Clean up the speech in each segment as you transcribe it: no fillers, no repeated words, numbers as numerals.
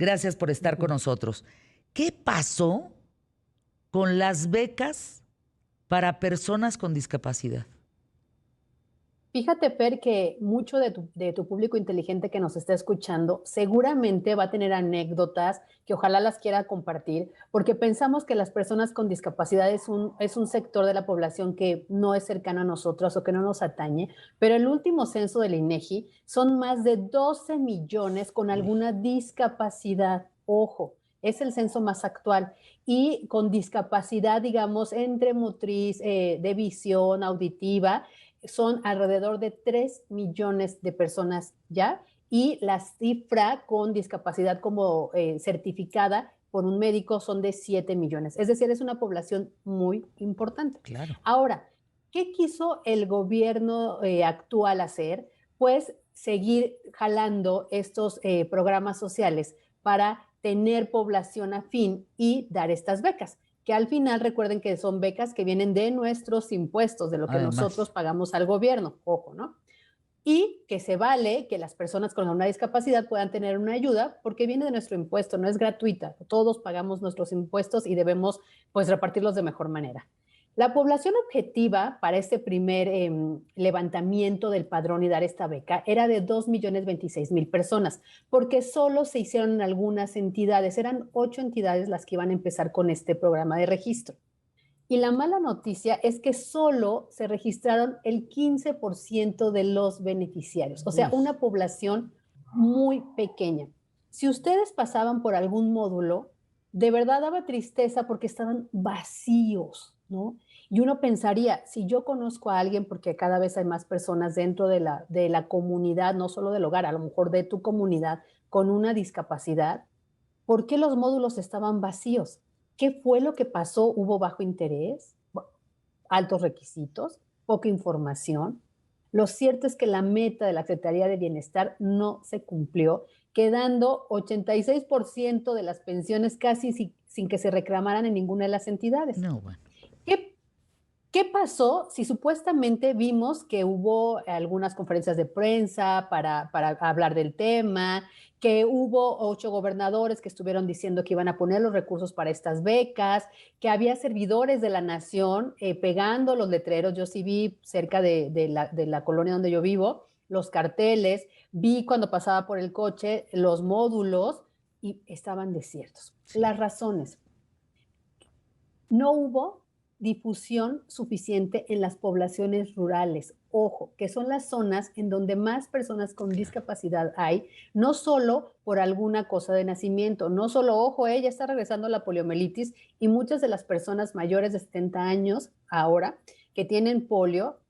Gracias por estar con nosotros. ¿Qué pasó con las becas para personas con discapacidad? Fíjate, Fer, que mucho de tu público inteligente que nos está escuchando seguramente va a tener anécdotas que ojalá las quiera compartir, porque pensamos que las personas con discapacidad es un sector de la población que no es cercano a nosotros o que no nos atañe, pero el último censo del INEGI son más de 12 millones con Uy, alguna discapacidad. Ojo, es el censo más actual y con discapacidad, digamos, entre motriz, de visión, auditiva, son alrededor de 3 millones de personas ya, y la cifra con discapacidad como certificada por un médico son de 7 millones. Es decir, es una población muy importante. claro. Ahora, ¿qué quiso el gobierno actual hacer? Pues seguir jalando estos programas sociales para tener población afín y dar estas becas, que al final recuerden que son becas que vienen de nuestros impuestos, de lo que nosotros Además, pagamos al gobierno, ojo, ¿no? Y que se vale que las personas con una discapacidad puedan tener una ayuda porque viene de nuestro impuesto, no es gratuita. Todos pagamos nuestros impuestos y debemos pues repartirlos de mejor manera. La población objetiva para este primer levantamiento del padrón y dar esta beca era de 2.026.000 personas, porque solo se hicieron en algunas entidades, eran 8 entidades las que iban a empezar con este programa de registro. Y la mala noticia es que solo se registraron el 15% de los beneficiarios, o sea, uy, una población muy pequeña. Si ustedes pasaban por algún módulo, de verdad daba tristeza porque estaban vacíos, ¿no? Y uno pensaría, si yo conozco a alguien, porque cada vez hay más personas dentro de la comunidad, no solo del hogar, a lo mejor de tu comunidad, con una discapacidad, ¿por qué los módulos estaban vacíos? ¿Qué fue lo que pasó? ¿Hubo bajo interés? ¿Altos requisitos? ¿Poca información? Lo cierto es que la meta de la Secretaría de Bienestar no se cumplió, quedando 86% de las pensiones casi sin que se reclamaran en ninguna de las entidades. no, bueno. ¿Qué ¿Qué pasó si supuestamente vimos que hubo algunas conferencias de prensa para hablar del tema, que hubo 8 gobernadores que estuvieron diciendo que iban a poner los recursos para estas becas, que había servidores de la nación pegando los letreros? Yo sí vi cerca de la colonia donde yo vivo los carteles, vi cuando pasaba por el coche los módulos y estaban desiertos. Sí. Las razones: no hubo difusión suficiente en las poblaciones rurales. Ojo, que son las zonas en donde más personas con Claro. discapacidad hay, no solo por alguna cosa de nacimiento, no solo, ojo, ya está regresando la poliomielitis y muchas de las personas mayores de 70 años ahora que tienen polio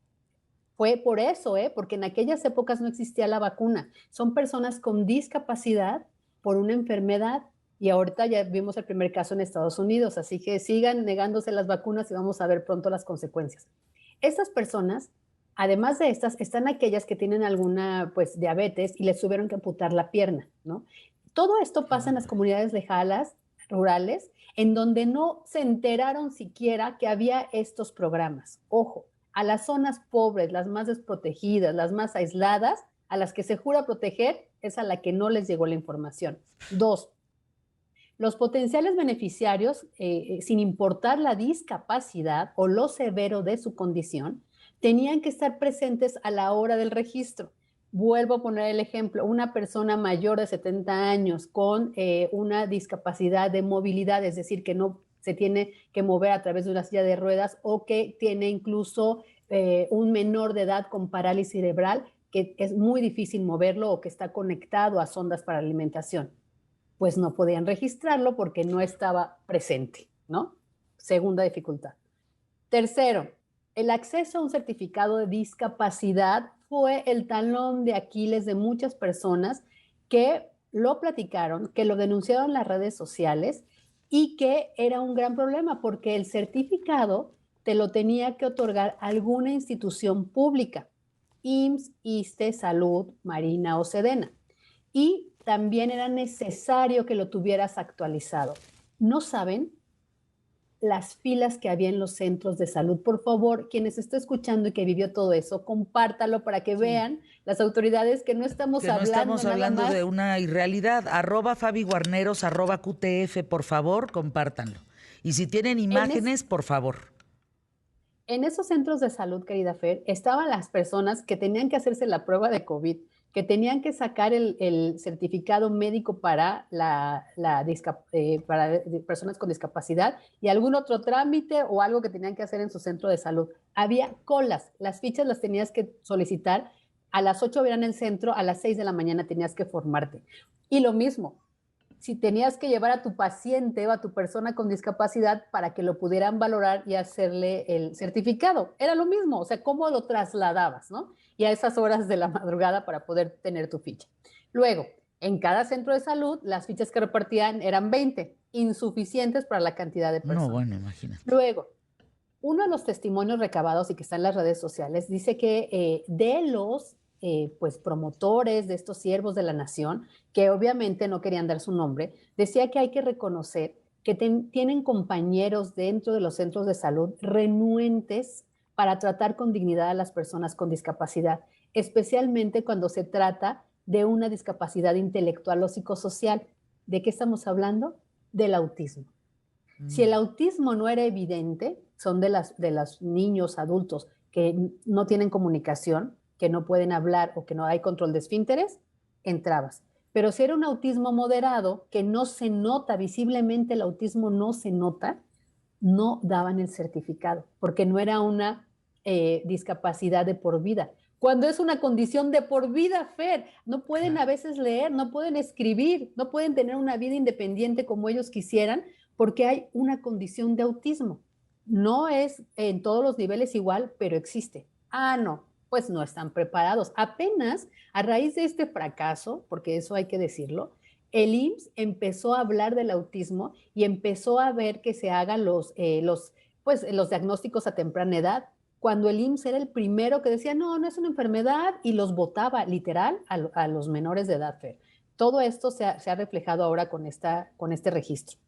fue por eso, porque en aquellas épocas no existía la vacuna. Son personas con discapacidad por una enfermedad y ahorita ya vimos el primer caso en Estados Unidos, así que sigan negándose las vacunas y vamos a ver pronto las consecuencias. Estas personas, además de estas, están aquellas que tienen alguna pues diabetes y les tuvieron que amputar la pierna, ¿no? Todo esto Qué pasa en las barbaridad. comunidades lejanas, rurales, en donde no se enteraron siquiera que había estos programas. Ojo, a las zonas pobres, las más desprotegidas, las más aisladas, a las que se jura proteger, es a la que no les llegó la información. Dos, los potenciales beneficiarios, sin importar la discapacidad o lo severo de su condición, tenían que estar presentes a la hora del registro. Vuelvo a poner el ejemplo: una persona mayor de 70 años con una discapacidad de movilidad, es decir, que no se tiene que mover a través de una silla de ruedas, o que tiene incluso un menor de edad con parálisis cerebral, que es muy difícil moverlo, o que está conectado a sondas para alimentación, pues no podían registrarlo porque no estaba presente, ¿no? Segunda dificultad. Tercero, el acceso a un certificado de discapacidad fue el talón de Aquiles de muchas personas que lo platicaron, que lo denunciaron en las redes sociales y que era un gran problema porque el certificado te lo tenía que otorgar alguna institución pública: IMSS, ISSSTE, Salud, Marina o Sedena. Y también era necesario que lo tuvieras actualizado. ¿No saben las filas que había en los centros de salud. Por favor, quienes estén escuchando y que vivió todo eso, compártalo para que vean las autoridades que no estamos hablando nada más de una irrealidad. @FabiGuarneros, @QTF, por favor, compártanlo. Y si tienen imágenes, por favor. En esos centros de salud, querida Fer, estaban las personas que tenían que hacerse la prueba de COVID, que tenían que sacar el certificado médico para para personas con discapacidad y algún otro trámite o algo que tenían que hacer en su centro de salud. Había colas, las fichas las tenías que solicitar, a las 8 eran en el centro, a las 6 de la mañana tenías que formarte. Y lo mismo, si tenías que llevar a tu paciente o a tu persona con discapacidad para que lo pudieran valorar y hacerle el certificado. Era lo mismo, o sea, cómo lo trasladabas, ¿no? Y a esas horas de la madrugada para poder tener tu ficha. Luego, en cada centro de salud, las fichas que repartían eran 20, insuficientes para la cantidad de personas. No, bueno, imagínate. Luego, uno de los testimonios recabados y que está en las redes sociales dice que de los pues promotores de estos siervos de la nación, que obviamente no querían dar su nombre, decía que hay que reconocer que tienen compañeros dentro de los centros de salud renuentes para tratar con dignidad a las personas con discapacidad, especialmente cuando se trata de una discapacidad intelectual o psicosocial. ¿De qué estamos hablando? Del autismo. Si el autismo no era evidente, son de los niños adultos que no tienen comunicación, que no pueden hablar o que no hay control de esfínteres, entrabas. Pero si era un autismo moderado, que no se nota, visiblemente el autismo no se nota, no daban el certificado, porque no era una discapacidad de por vida. Cuando es una condición de por vida, Fer, no pueden a veces leer, no pueden escribir, no pueden tener una vida independiente como ellos quisieran, porque hay una condición de autismo. No es en todos los niveles igual, pero existe. Ah, no, pues no están preparados. Apenas a raíz de este fracaso, porque eso hay que decirlo, el IMSS empezó a hablar del autismo y empezó a ver que se hagan los diagnósticos a temprana edad, cuando el IMSS era el primero que decía, no, no es una enfermedad, y los votaba literal a los menores de edad, Fer. Todo esto se ha reflejado ahora con este registro.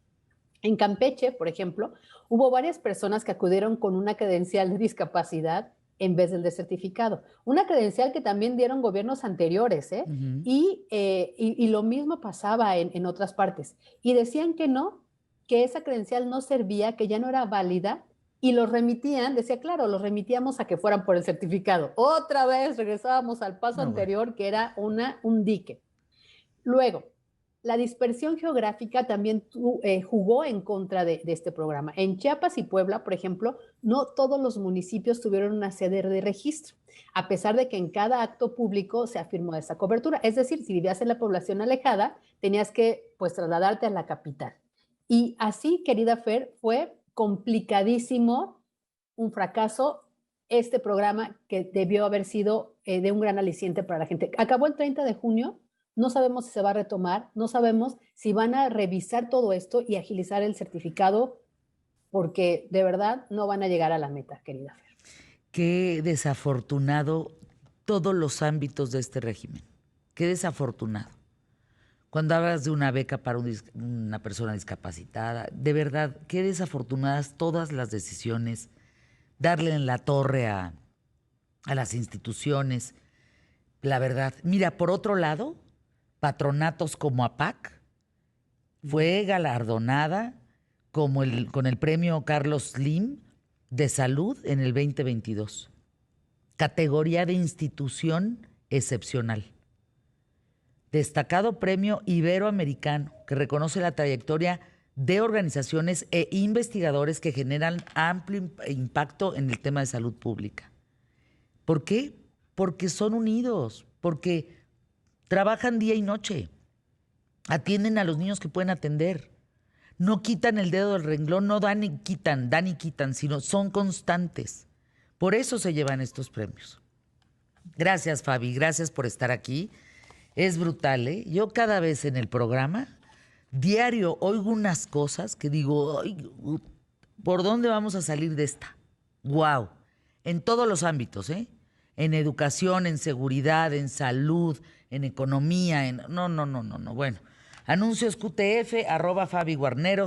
En Campeche, por ejemplo, hubo varias personas que acudieron con una credencial de discapacidad en vez del de certificado. Una credencial que también dieron gobiernos anteriores, ¿eh? Uh-huh. Y lo mismo pasaba en otras partes. Y decían que no, que esa credencial no servía, que ya no era válida, y los remitían, decía, claro, los remitíamos a que fueran por el certificado. Otra vez regresábamos al paso anterior, bueno, que era un dique. Luego, la dispersión geográfica también jugó en contra de este programa. En Chiapas y Puebla, por ejemplo, no todos los municipios tuvieron una sede de registro, a pesar de que en cada acto público se afirmó esa cobertura. Es decir, si vivías en la población alejada, tenías que trasladarte a la capital. Y así, querida Fer, fue complicadísimo, un fracaso, este programa que debió haber sido de un gran aliciente para la gente. Acabó el 30 de junio. No sabemos si se va a retomar, no sabemos si van a revisar todo esto y agilizar el certificado, porque de verdad no van a llegar a la meta, querida Fer. Qué desafortunado todos los ámbitos de este régimen. Qué desafortunado. Cuando hablas de una beca para una persona discapacitada, de verdad, qué desafortunadas todas las decisiones, darle en la torre a las instituciones. La verdad, mira, por otro lado, patronatos como APAC fue galardonada con el premio Carlos Slim de Salud en el 2022. Categoría de institución excepcional. Destacado premio iberoamericano que reconoce la trayectoria de organizaciones e investigadores que generan amplio impacto en el tema de salud pública. ¿Por qué? Porque son unidos, porque trabajan día y noche, atienden a los niños que pueden atender, no quitan el dedo del renglón, no dan y quitan, sino son constantes. Por eso se llevan estos premios. Gracias, Fabi, gracias por estar aquí. Es brutal, ¿eh? Yo cada vez en el programa, diario, oigo unas cosas que digo, ay, ¿por dónde vamos a salir de esta? ¡Wow! En todos los ámbitos, ¿eh? En educación, en seguridad, en salud, en economía, No. Bueno, anuncios QTF, @FabiGuarneros.